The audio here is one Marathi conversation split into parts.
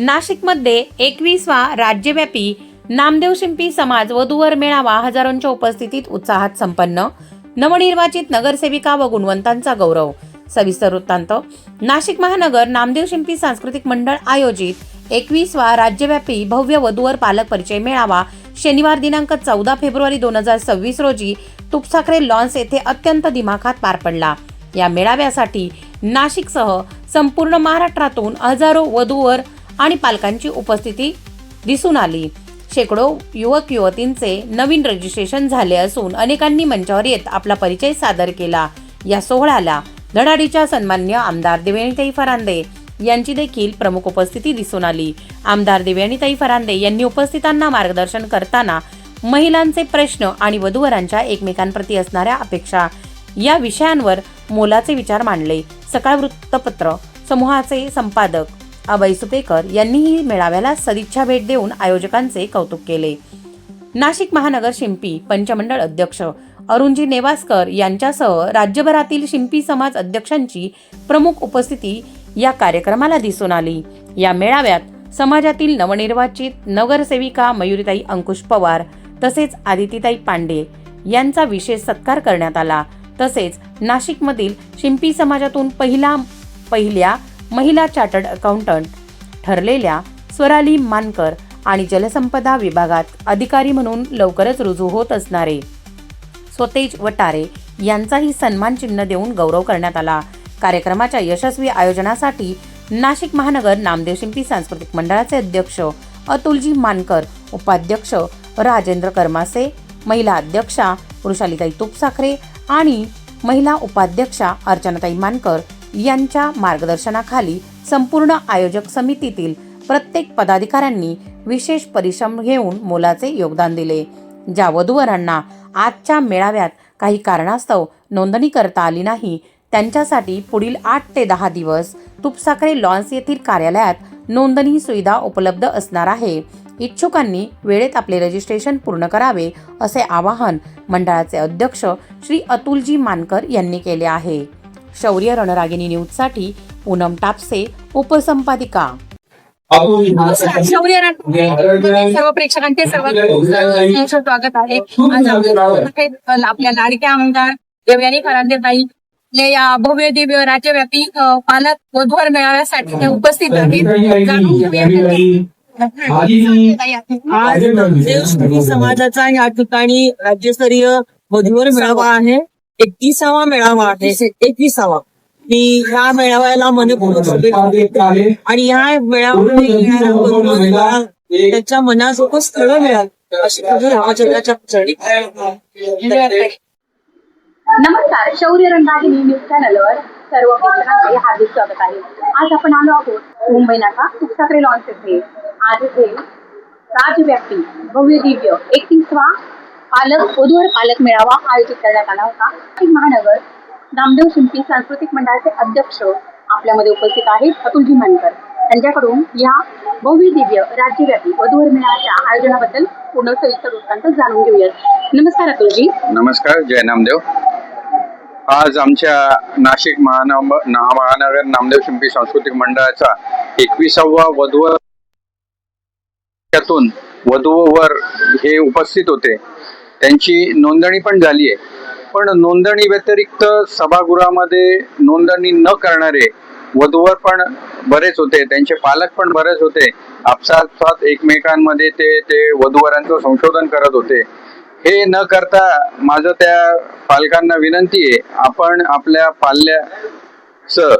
नाशिकमध्ये 21वा राज्यव्यापी नामदेव शिंपी समाज वधूवर मेळावा हजारोंच्या उपस्थितीत उत्साहात संपन्न. नवनिर्वाचित नगरसेविका व गुणवंतांचा गौरव. सविस्तर वृत्तांत. नाशिक महानगर नामदेव शिंपी सांस्कृतिक मंडळ आयोजित 21वा राज्यव्यापी भव्य वधूवर पालक परिचय मेळावा शनिवार दिनांक 14 फेब्रुवारी 2026 रोजी तुपसाखरे लॉन्स येथे अत्यंत दिमाखात पार पडला. या मेळाव्यासाठी नाशिकसह संपूर्ण महाराष्ट्रातून हजारो वधूवर आणि पालकांची उपस्थिती दिसून आली. शेकडो युवक युवतींचे नवीन रजिस्ट्रेशन झाले असून अनेकांनी मंचावर येत आपला परिचय सादर केला. या सोहळ्याला धडाडीच्या सन्माननीय आमदार देवयानीताई फरांदे यांची देखील प्रमुख उपस्थिती दिसून आली. आमदार देवयानीताई फरांदे यांनी उपस्थितांना मार्गदर्शन करताना महिलांचे प्रश्न आणि वधूवरांच्या एकमेकांप्रती असणाऱ्या अपेक्षा या विषयांवर मोलाचे विचार मांडले. सकाळ वृत्तपत्र समूहाचे संपादक अभय सुपेकर यांनीही मेळाव्याला सदिच्छा भेट देऊन आयोजकांचे कौतुक केले. नाशिक महानगर शिंपी पंचमंडळ अध्यक्ष अरुणजी नेवासकर यांच्यासह राज्यभरातील शिंपी समाज अध्यक्षांची प्रमुख उपस्थिती या कार्यक्रमाला दिसून आली. या मेळाव्यात समाजातील नवनिर्वाचित नगरसेविका मयुरीताई अंकुश पवार तसेच आदितीताई पांडे यांचा विशेष सत्कार करण्यात आला. तसेच नाशिकमधील शिंपी समाजातून पहिल्या महिला चार्टर्ड अकाउंटंट ठरलेल्या स्वराली मानकर आणि जलसंपदा विभागात अधिकारी म्हणून लवकरच रुजू होत असणारे स्वतेज वटारे यांचाही सन्मान चिन्ह देऊन गौरव करण्यात आला. कार्यक्रमाच्या यशस्वी आयोजनासाठी नाशिक महानगर नामदेव शिंपी सांस्कृतिक मंडळाचे अध्यक्ष अतुलजी मानकर, उपाध्यक्ष राजेंद्र करमासे, महिला अध्यक्षा वृषालीताई तुपसाखरे आणि महिला उपाध्यक्षा अर्चनाताई मानकर यांच्या मार्गदर्शनाखाली संपूर्ण आयोजक समितीतील प्रत्येक पदाधिकाऱ्यांनी विशेष परिश्रम घेऊन मोलाचे योगदान दिले. ज्या वधूवरांना आजच्या मेळाव्यात काही कारणास्तव नोंदणी करता आली नाही त्यांच्यासाठी पुढील 8 ते 10 दिवस तुपसाखरे लॉन्स येथील कार्यालयात नोंदणी सुविधा उपलब्ध असणार आहे. इच्छुकांनी वेळेत आपले रजिस्ट्रेशन पूर्ण करावे असे आवाहन मंडळाचे अध्यक्ष श्री अतुलजी मानकर यांनी केले आहे. शौर्य रणरागिणी न्यूजसाठी पूनम टापसे, उपसंपादिका. शौर्य सर्व प्रेक्षकांचे सर्व स्वागत आहे. आज आपल्या लाडक्या आमदार देवयानी फरांदे ताई या भव्य दिव्य राज्यव्यापी पालक वधूवर मेळाव्यासाठी उपस्थित आहेत. आज नामदेव शिंपी समाजाचा या ठिकाणी राज्यस्तरीय वधूवर मेळावा आहे. 31वा मेळावा आहे. 31वा मी ह्या मेळाव्याला मनपूर्वक शुभेच्छा आणि ह्या मेळाव्यामध्ये त्याच्या मनाजोगं स्थळ मिळालं अशी रामचंद्राच्या पुतळी. नमस्कार. शौर्य रणरागिणी न्यूज चॅनलवर सर्व प्रेक्षकांचे हार्दिक स्वागत आहे. आज आपण आलो आहोत मुंबई नाका तुपसाखरे लॉन्स येथे. आज इथे राज्यव्यापी भव्य दिव्य 31वा पालक वधूवर पालक मेळावा आयोजित करण्यात आला होता. नाशिक महानगर नामदेव शिंपी सांस्कृतिक मंडळाचे अध्यक्ष आपल्यामध्ये उपस्थित आहेत अतुलजी मानकर. त्यांच्याकडून या भव्य दिव्य राज्यव्यापी वधूवर मेळाव्याच्या आयोजनाबद्दल पूर्ण सविस्तर वृत्तांत जाणून घेऊयात. नमस्कार अतुलजी. नमस्कार. जय नामदेव. आज आमच्या नाशिक महानगर नामदेव शिंपी सांस्कृतिक मंडळाचा 21वा वधूवर त्यातून वधूवर हे उपस्थित होते. त्यांची नोंदणी पण झाली आहे. पण नोंदणी व्यतिरिक्त सभागृहामध्ये नोंदणी न करणारे वधूवर पण बरेच होते. त्यांचे पालक पण बरेच होते. आपसात एकमेकांमध्ये ते वधूवरांचं संशोधन करत होते. हे न करता माझं त्या पालकांना विनंती आहे, आपण आपल्या पाल्याचं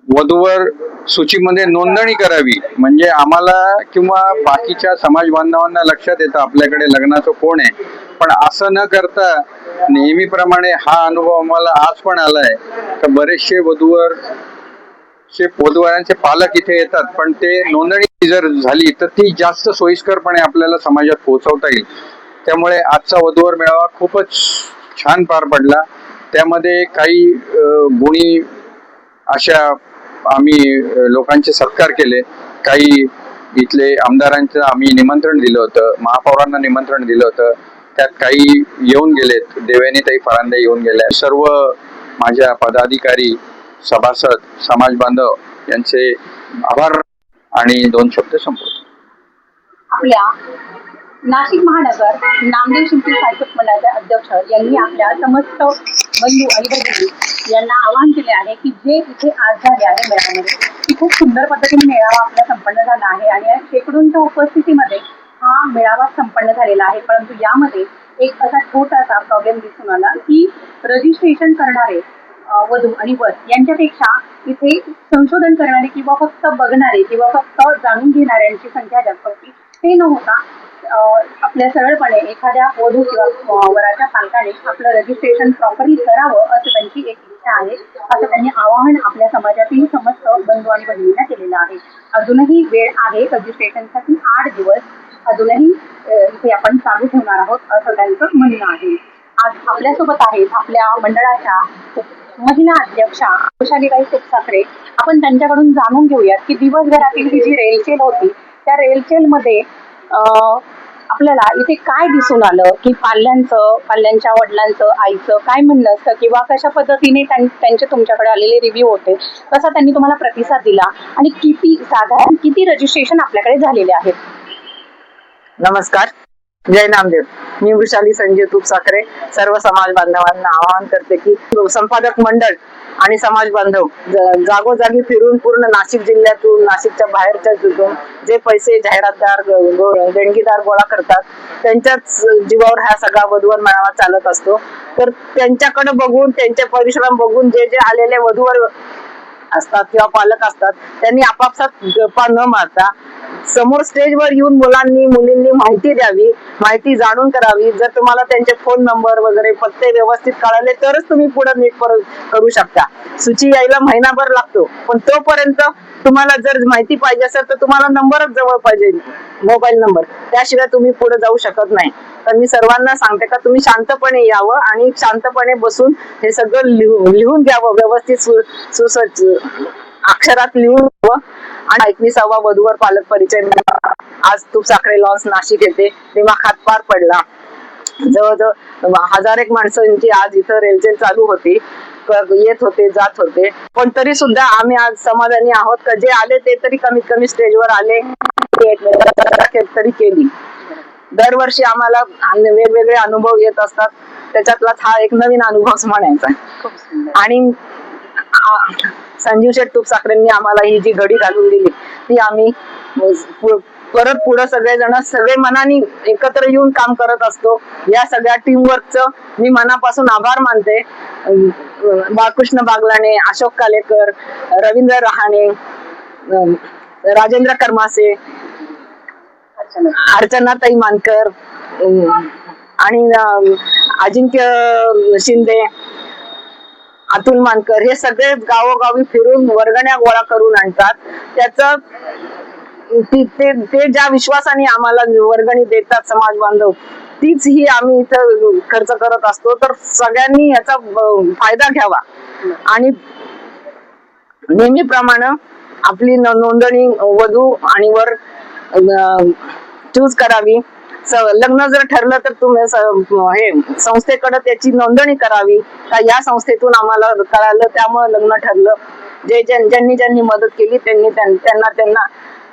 वधूवर सूचीमध्ये नोंदणी करावी. म्हणजे आम्हाला किंवा बाकीच्या समाज बांधवांना लक्षात येतं आपल्याकडे लग्नाचं कोण आहे. पण असं न करता नेहमीप्रमाणे हा अनुभव आम्हाला आज पण आलाय तर बरेचसे वधूवरांचे पालक इथे येतात पण ते नोंदणी जर झाली तर ती जास्त सोयीस्करपणे आपल्याला समाजात पोहोचवता येईल. त्यामुळे आजचा वधूवर मेळावा खूपच छान पार पडला. त्यामध्ये काही गुणी अशा आम्ही लोकांचे सत्कार केले. काही इथले आमदारांचं आम्ही निमंत्रण दिलं होतं, महापौरांना निमंत्रण दिलं होतं. त्यात काही येऊन गेलेत. देवयानीताई फरांदे येऊन गेल्या. सर्व माझ्या पदाधिकारी, सभासद, समाज बांधव यांचे आभार आणि 2 शब्द संपवतो. आपल्या नाशिक महानगर नामदेव शिंपी साहित्य मंडळाचे अध्यक्ष यांनी आपल्या समस्त बंधू आणि भगिनी यांना आवाहन केले आहे की जे इथे आज झाले आहे मेळाव्यामध्ये की खूप सुंदर पद्धतीने मेळावा आपला संपन्न झाला आहे आणि या शेकडोंच्या उपस्थितीमध्ये हा मेळावा संपन्न झालेला आहे. परंतु यामध्ये एक असा छोटासा प्रॉब्लेम दिसून आला की रजिस्ट्रेशन करणारे वधू आणि वर यांच्यापेक्षा इथे संशोधन करणारे किंवा फक्त बघणारे किंवा फक्त जाणून घेणाऱ्यांची संख्या जास्त होती. ते न होता आपल्या सरळपणे एखाद्या वधू किंवा वराच्या पालकाने आपलं रजिस्ट्रेशन प्रॉपरली करावं असं त्यांची एक इच्छा आहे. असं त्यांनी आवाहन आपल्या समाजातील समस्त बंधू आणि भगिनींना केलेलं आहे. अजूनही वेळ आहे रजिस्ट्रेशनसाठी 8 दिवस अजूनही इथे आपण चालू ठेवणार आहोत असं त्यांचं म्हणणं आहे. आज आपल्यासोबत आहेत आपल्या मंडळाच्या महिला अध्यक्षा वैशालीबाई तुपसाखरे. आपण त्यांच्याकडून जाणून घेऊयात की दिवसभरातील ही जी रेलचेल होती त्या रेलचेलमध्ये आपल्याला इथे काय दिसून आलं की पाल्यांच्या वडिलांचं आईचं काय म्हणणं असतं किंवा कशा पद्धतीने त्यांचे तुमच्याकडे आलेले रिव्ह्यू होते, कसा त्यांनी तुम्हाला प्रतिसाद दिला आणि साधारण किती रजिस्ट्रेशन आपल्याकडे झालेले आहेत. नमस्कार, जय नामदेव. मी वैशाली संजय तुपसाखरे सर्व समाज बांधवांना आवाहन करते की संपादक मंडळ आणि समाज बांधव जागोजागी फिरून पूर्ण नाशिक जिल्ह्यातून नाशिकच्या बाहेरच्या जिल्ह्यातून जे पैसे जाहिरातदार देणगीदार गोळा करतात त्यांच्याच जीवावर हा सगळा वधूवर मेळावा चालत असतो. तर त्यांच्याकडे बघून त्यांचे परिश्रम बघून जे जे आलेले वधूवर असतात किंवा पालक असतात त्यांनी आपापसात गप्पा न मारता समोर स्टेजवर येऊन मुलींनी माहिती द्यावी, माहिती जाणून करावी. जर तुम्हाला त्यांचे फोन नंबर वगैरे पत्ते व्यवस्थित कळाले तरच तुम्ही पुढे नीट करू शकता. सूची यायला महिनाभर लागतो, पण तोपर्यंत तुम्हाला जर माहिती पाहिजे असेल तर तुम्हाला नंबरच जवळ पाहिजे, मोबाईल नंबर, त्याशिवाय तुम्ही पुढे जाऊ शकत नाही. तर मी सर्वांना सांगते का तुम्ही शांतपणे यावं आणि शांतपणे बसून हे सगळं लिहून घ्यावं, व्यवस्थित सुसज्ज अक्षरात लिहून घ्यावं. आणि 21वा वधूवर पालक परिचय आज तुपसाखरे लॉन्स नाशिक येथे दिमाखात पार पडला. जवळजवळ 1000 माणसांची आज इथं रेलचेल चालू होती, येत होते जात होते. पण तरी सुद्धा आम्ही आज समाधानी आहोत का जे आले ते तरी कमीत कमी स्टेजवर आले, तरी केली. दरवर्षी आम्हाला वेगवेगळे अनुभव येत असतात, त्याच्यातलाच हा एक नवीन अनुभव म्हणायचा. आणि संजीव शेठ तुपसाखरेंनी आम्हाला ही जी घडी घालून दिली ती आम्ही परत पुढे सगळे मनाने एकत्र येऊन काम करत असतो. या सगळ्या टीमवर्कचं मी मनापासून आभार मानते. बाळकृष्ण बागलाणे, अशोक कालेकर, रवींद्र रहाणे, राजेंद्र करमासे, अर्चनाताई मानकर आणि अजिंक्य शिंदे, अतुल मानकर हे सगळे गावोगावी फिरून वर्गण्या गोळा करून आणतात. त्याचं ते ज्या विश्वासाने आम्हाला वर्गणी देतात समाज बांधव, तीच ही आम्ही इथं खर्च करत असतो. तर सगळ्यांनी याचा फायदा घ्यावा आणि नेहमीप्रमाणे आपली नोंदणी वधू आणि वर चूज करावी. लग्न जर ठरलं तर तुम्ही हे संस्थेकडे त्याची नोंदणी करावी का या संस्थेतून आम्हाला कळालं त्यामुळे लग्न ठरलं. ज्यांनी मदत केली त्यांना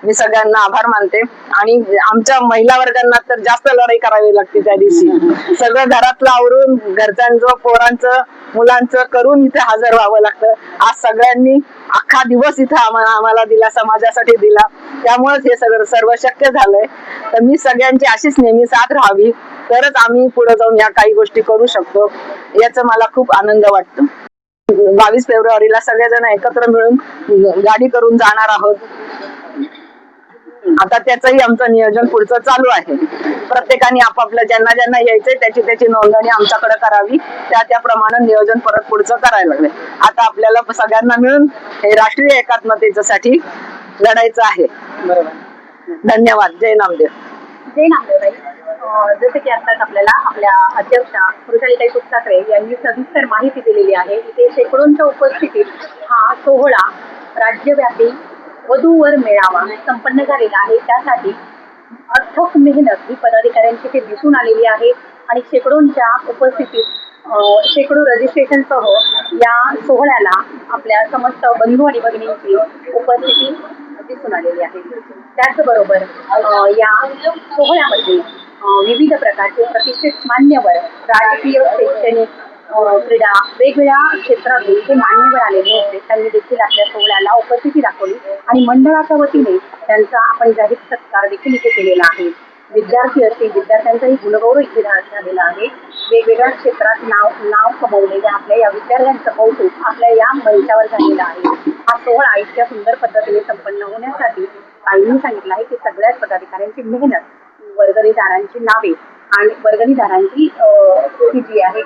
मी सगळ्यांना आभार मानते. आणि आमच्या महिला वर्गांना तर जास्त लढाई करावी लागते त्या दिवशी. सगळं घरातलं आवरून घरच्यांचं पोरांचं मुलांचं करून इथे हजर व्हावं लागतं. आज सगळ्यांनी अख्खा दिवस इथं आम्हाला दिला, समाजासाठी दिला, त्यामुळेच हे सर्व शक्य झालंय. तर मी सगळ्यांची अशीच नेहमी साथ राहावी तरच आम्ही पुढे जाऊन या काही गोष्टी करू शकतो, याचा मला खूप आनंद वाटतो. 22 फेब्रुवारीला सगळेजण एकत्र मिळून गाडी करून जाणार आहोत. आता त्याचंही आमचं नियोजन पुढचं चालू आहे. प्रत्येकाने आपापलं ज्यांना यायचंय त्याची नोंदणी आमच्याकडे करावी, त्याप्रमाणे नियोजन परत पुढचं करायला लागले. आता आपल्याला सगळ्यांना मिळून हे राष्ट्रीय एकात्मतेसाठी लढायचं आहे. धन्यवाद. जय नामदेव. जय नामदेव. जसं की आताच आपल्याला आपल्या अध्यक्षा वैशालीताई तुपसाखरे यांनी सविस्तर माहिती दिलेली आहे. इथे शेकडोंच्या उपस्थितीत हा सोहळा राज्यव्यापी वधूवर मेळावा संपन्न झालेला आहे. त्यासाठी अथक मेहनत ही पदाधिकाऱ्यांची ते दिसून आलेली आहे आणि शेकडोंच्या उपस्थितीत शेकडो रजिस्ट्रेशनसह या सोहळ्याला आपल्या समस्त बंधू आणि भगिनींची उपस्थिती दिसून आलेली आहे. त्याचबरोबर या सोहळ्यामध्ये विविध प्रकारचे प्रतिष्ठित मान्यवर, राजकीय, शैक्षणिक, क्रीडा, वेगवेगळ्या क्षेत्रातील जे मान्यवर आलेले होते त्यांनी देखील आपल्या सोहळ्याला उपस्थिती दाखवली आणि मंडळाच्या वतीने त्यांचा आपण जाहीर सत्कार देखील इथे केलेला आहे. विद्यार्थी असतील, विद्यार्थ्यांचाही गुणगौरव इथे झालेला आहे. वेगवेगळ्या क्षेत्रात नाव कमवलेल्या आपल्या या विद्यार्थ्यांचं कौतुक आपल्या या मंचावर झालेलं आहे. हा सोहळा इतक्या सुंदर पद्धतीने संपन्न होण्यासाठी ताईंनी सांगितलं आहे की सगळ्याच पदाधिकाऱ्यांची मेहनत, वर्गणीदारांची नावे आणि वर्गणीदारांची ही जी आहे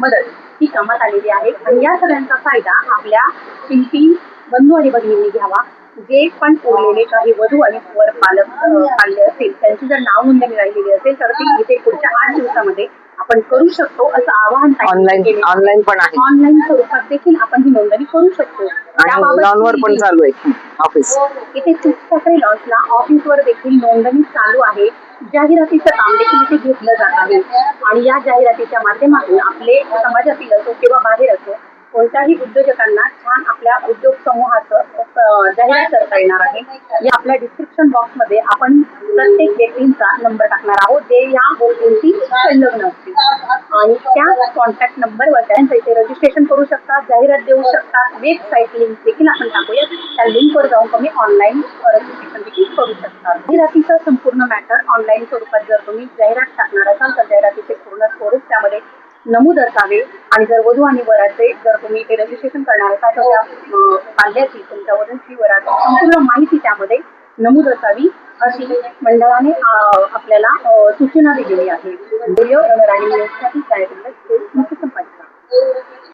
मदत ही कामात आलेली आहे आणि या सगळ्यांचा फायदा आपल्या शिंपी बंधू आणि भगिनींनी घ्यावा. जे पण उरलेले काही वधू आणि वर पाल्य असतील त्यांची जर नाव नोंदणी राहिलेली असेल तर ती इथे पुढच्या 8 दिवसामध्ये आपण करू शकतो असं आवाहन ऑनलाईन पण आहे, ऑनलाईन स्वरूपात देखील आपण ही नोंदणी करू शकतो. आणि मुलांवर पण चालू आहे ऑफिस. इथे तुपसाखरे लॉन्सला ऑफिसवर देखील नोंदणी चालू आहे. जाहिरातीचं काम देखील इथे घेतलं जात आहे आणि या जाहिरातीच्या माध्यमातून आपले समाजातील असो किंवा बाहेर असो कोणत्याही उद्योजकांना छान आपल्या उद्योग समूहाचं जाहिरात करता येणार आहे. या आपल्या डिस्क्रिप्शन बॉक्समध्ये आपण प्रत्येक व्यक्तींचा नंबर टाकणार आहोत जे या गोष्टींशी संलग्न असतील आणि त्या कॉन्टॅक्ट नंबरवर त्यांचं इथे रजिस्ट्रेशन करू शकतात, जाहिरात देऊ शकतात. वेबसाईट लिंक देखील आपण टाकूयात. त्या लिंकवर जाऊन तुम्ही ऑनलाईन रजिस्ट्रेशन देखील करू शकता. जाहिरातीचं संपूर्ण मॅटर ऑनलाईन स्वरूपात जर तुम्ही जाहिरात टाकणार असाल तर जाहिरातीचे पूर्ण स्वरूप त्यामध्ये नमूद असावे आणि जर वधू आणि वराचे जर तुम्ही ते रजिस्ट्रेशन करणार असाल तर त्या पाल्याची, तुमच्या वधूची, वराची संपूर्ण माहिती त्यामध्ये नमूद असावी अशी मंडळाने आपल्याला सूचना दिलेली आहे. रणराणी न्यूजसाठी